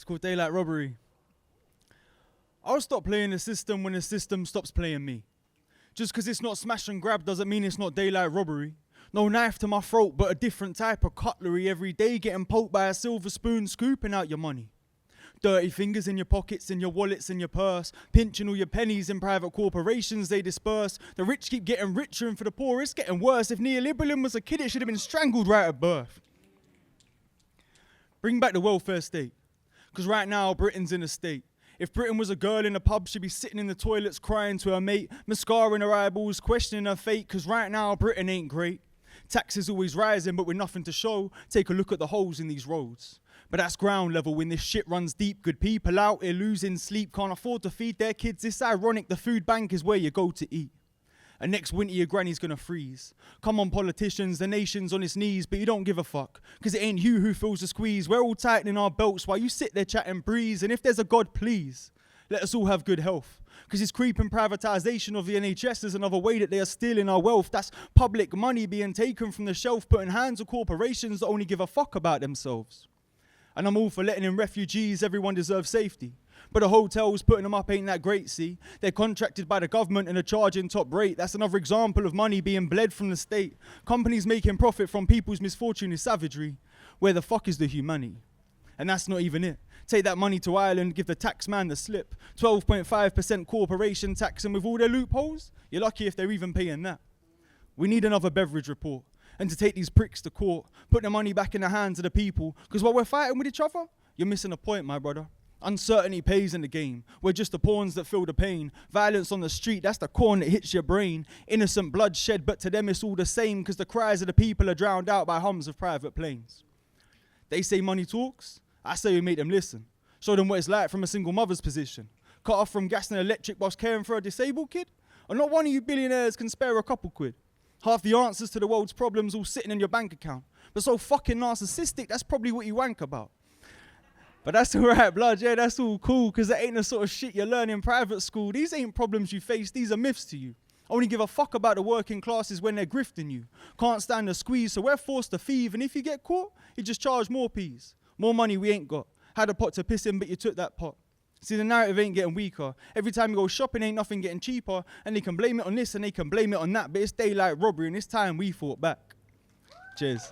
It's called Daylight Robbery. I'll stop playing the system when the system stops playing me. Just because it's not smash and grab doesn't mean it's not daylight robbery. No knife to my throat, but a different type of cutlery. Every day getting poked by a silver spoon, scooping out your money. Dirty fingers in your pockets, in your wallets, in your purse. Pinching all your pennies in private corporations they disperse. The rich keep getting richer and for the poor it's getting worse. If neoliberalism was a kid, it should have been strangled right at birth. Bring back the welfare state. Because right now, Britain's in a state. If Britain was a girl in a pub, she'd be sitting in the toilets crying to her mate, mascara in her eyeballs, questioning her fate, because right now, Britain ain't great. Taxes always rising, but with nothing to show. Take a look at the holes in these roads. But that's ground level when this shit runs deep. Good people out here losing sleep, can't afford to feed their kids. It's ironic, the food bank is where you go to eat. And next winter your granny's gonna freeze. Come on politicians, the nation's on its knees, but you don't give a fuck. Cause it ain't you who feels the squeeze. We're all tightening our belts while you sit there chatting breeze. And if there's a God, please, let us all have good health. Cause it's creeping privatisation of the NHS is another way that they are stealing our wealth. That's public money being taken from the shelf, put in hands of corporations that only give a fuck about themselves. And I'm all for letting in refugees, everyone deserves safety. But the hotels putting them up ain't that great, see? They're contracted by the government and are charging top rate. That's another example of money being bled from the state. Companies making profit from people's misfortune is savagery. Where the fuck is the humanity? And that's not even it. Take that money to Ireland, give the tax man the slip. 12.5% corporation tax, and with all their loopholes, you're lucky if they're even paying that. We need another beverage report. And to take these pricks to court, put the money back in the hands of the people. Because while we're fighting with each other, you're missing a point, my brother. Uncertainty pays in the game. We're just the pawns that feel the pain. Violence on the street, that's the corn that hits your brain. Innocent blood shed, but to them it's all the same, because the cries of the people are drowned out by hums of private planes. They say money talks, I say we make them listen. Show them what it's like from a single mother's position. Cut off from gas and electric whilst caring for a disabled kid? And not one of you billionaires can spare a couple quid. Half the answers to the world's problems all sitting in your bank account. But so fucking narcissistic, that's probably what you wank about. But that's all right, blood, yeah, that's all cool, because that ain't the sort of shit you learn in private school. These ain't problems you face, these are myths to you. Only give a fuck about the working classes when they're grifting you. Can't stand the squeeze, so we're forced to thieve, and if you get caught, you just charge more peas. More money we ain't got. Had a pot to piss in, but you took that pot. See, the narrative ain't getting weaker. Every time you go shopping, ain't nothing getting cheaper, and they can blame it on this and they can blame it on that, but it's daylight robbery, and it's time we fought back. Cheers.